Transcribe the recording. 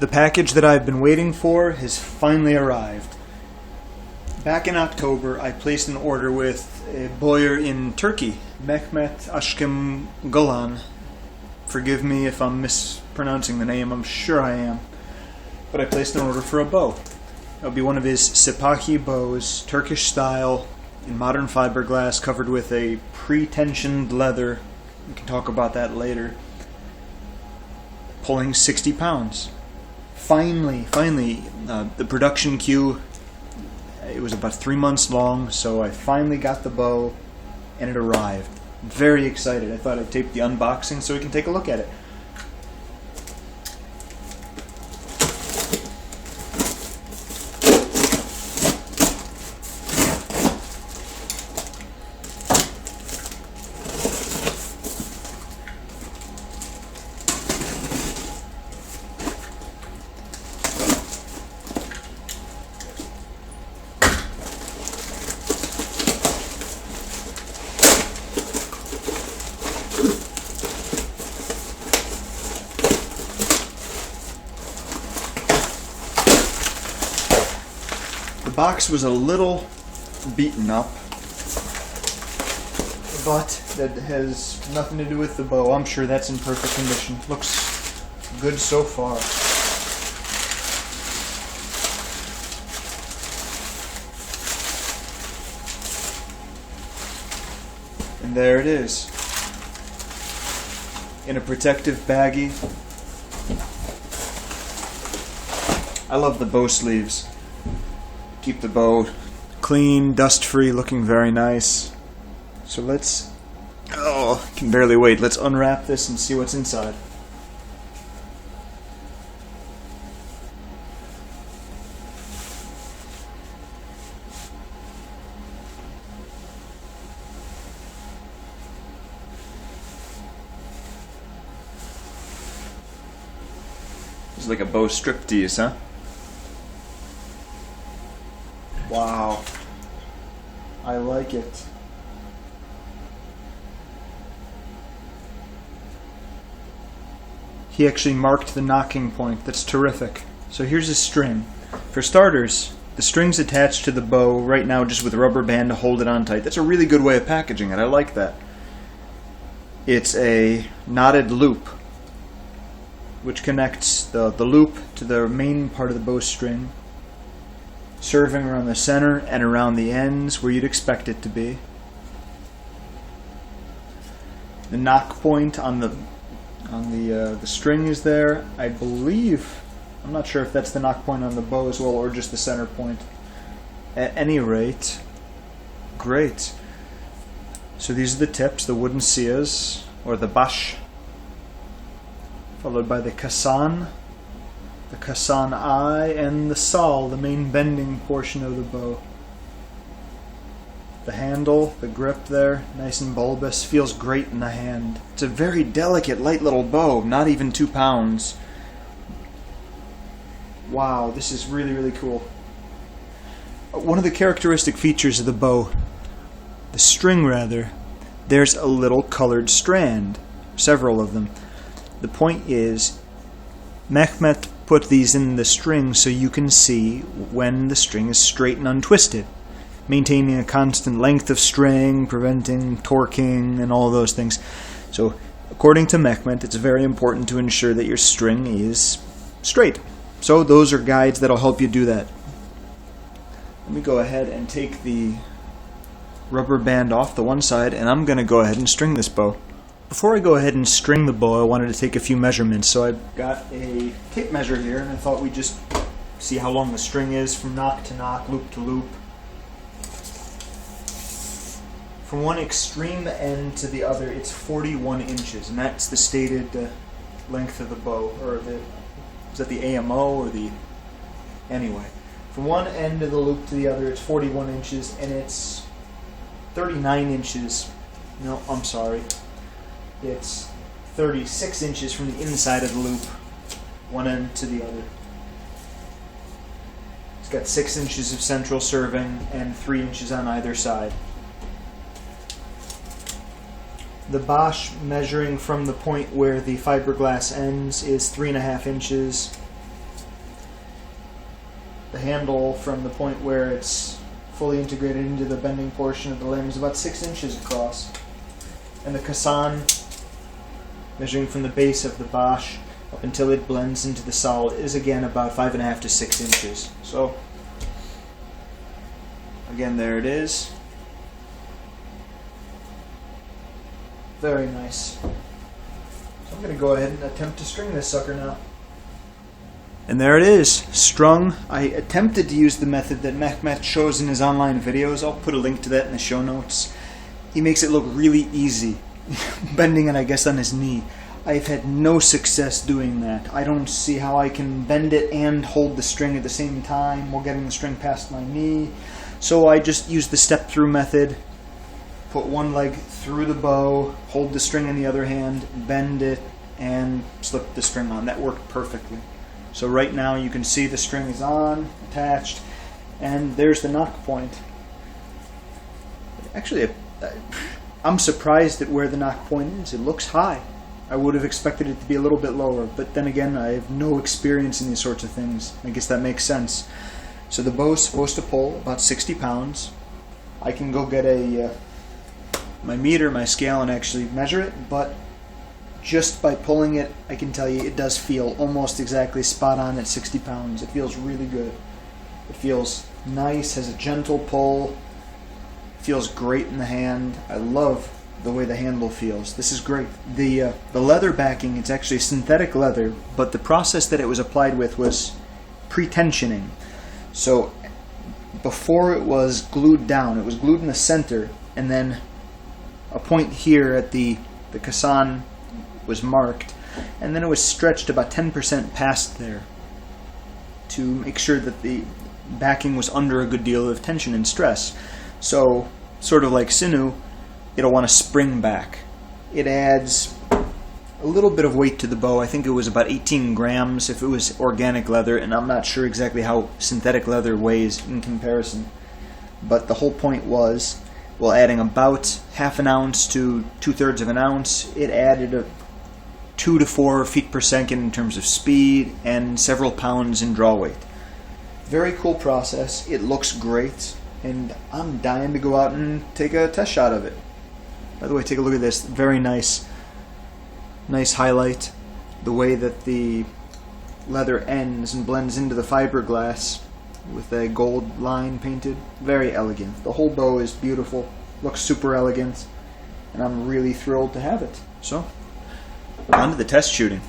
The package that I've been waiting for has finally arrived. Back in October, I placed an order with a Bowyer in Turkey, Mehmet Askim Golhan. Forgive me if I'm mispronouncing the name, I'm sure I am. But I placed an order for a bow. It'll be one of his Sipahi bows, Turkish style, in modern fiberglass, covered with a pre-tensioned leather. We can talk about that later. Pulling 60 pounds. Finally, the production queue, it was about 3 months long, so I finally got the bow, and it arrived. Very excited. I thought I'd tape the unboxing so we can take a look at it. The box was a little beaten up, but that has nothing to do with the bow. I'm sure that's in perfect condition. Looks good so far. And there it is, in a protective baggie. I love the bow sleeves. Keep the bow clean, dust-free, looking very nice. So let's... oh, I can barely wait. Let's unwrap this and see what's inside. It's like a bow striptease, huh? Wow, I like it. He actually marked the nocking point. That's terrific. So here's a string. For starters, the string's attached to the bow right now just with a rubber band to hold it on tight. That's a really good way of packaging it. I like that. It's a knotted loop which connects the loop to the main part of the bowstring, serving around the center and around the ends where you'd expect it to be. The knock point on the string is there. I believe, I'm not sure if that's the knock point on the bow as well or just the center point. At any rate, great. So these are the tips, the wooden seas, or the bash, followed by the kasan, the kasan eye, and the sal, the main bending portion of the bow. The handle, the grip there, nice and bulbous, feels great in the hand. It's a very delicate, light little bow, not even 2 pounds. Wow, this is really, really cool. One of the characteristic features of the bow, the string rather, there's a little colored strand, several of them. The point is, Mehmet put these in the string so you can see when the string is straight and untwisted, maintaining a constant length of string, preventing torquing, and all those things. So, according to Mehmet, it's very important to ensure that your string is straight. So those are guides that'll help you do that. Let me go ahead and take the rubber band off the one side, and I'm going to go ahead and string this bow. Before I go ahead and string the bow, I wanted to take a few measurements. So I've got a tape measure here, and I thought we'd just see how long the string is from knock to knock, loop to loop. From one extreme end to the other, it's 41 inches, and that's the stated length of the bow, or is that the AMO or the... anyway. From one end of the loop to the other, it's 41 inches, and it's 39 inches. No, I'm sorry. It's 36 inches from the inside of the loop, one end to the other. It's got 6 inches of central serving and 3 inches on either side. The Bosch measuring from the point where the fiberglass ends is 3.5 inches. The handle from the point where it's fully integrated into the bending portion of the limb is about 6 inches across. And the caisson, measuring from the base of the Bosch up until it blends into the sole, is again about 5.5 to 6 inches. So, again, there it is. Very nice. So I'm going to go ahead and attempt to string this sucker now. And there it is, strung. I attempted to use the method that Mehmet shows in his online videos. I'll put a link to that in the show notes. He makes it look really easy, bending it, I guess, on his knee. I've had no success doing that. I don't see how I can bend it and hold the string at the same time while getting the string past my knee. So I just use the step-through method. Put one leg through the bow, hold the string in the other hand, bend it, and slip the string on. That worked perfectly. So right now you can see the string is on, attached, and there's the knock point. Actually, I'm surprised at where the knock point is. It looks high. I would have expected it to be a little bit lower, but then again, I have no experience in these sorts of things. I guess that makes sense. So the bow is supposed to pull about 60 pounds. I can go get my meter, my scale, and actually measure it, but just by pulling it, I can tell you it does feel almost exactly spot on at 60 pounds. It feels really good. It feels nice, has a gentle pull, feels great in the hand. I love the way the handle feels. This is great. The leather backing, it's actually synthetic leather, but the process that it was applied with was pre-tensioning. So before it was glued down, it was glued in the center, and then a point here at the caisson was marked, and then it was stretched about 10% past there to make sure that the backing was under a good deal of tension and stress. So, sort of like sinew, it'll want to spring back. It adds a little bit of weight to the bow. I think it was about 18 grams if it was organic leather, and I'm not sure exactly how synthetic leather weighs in comparison. But the whole point was, well, adding about half an ounce to 2/3 of an ounce, it added 2 to 4 feet per second in terms of speed and several pounds in draw weight. Very cool process. It looks great, and I'm dying to go out and take a test shot of it. By the way, take a look at this. Very nice highlight. The way that the leather ends and blends into the fiberglass with a gold line painted. Very elegant. The whole bow is beautiful. Looks super elegant, and I'm really thrilled to have it. So, on to the test shooting.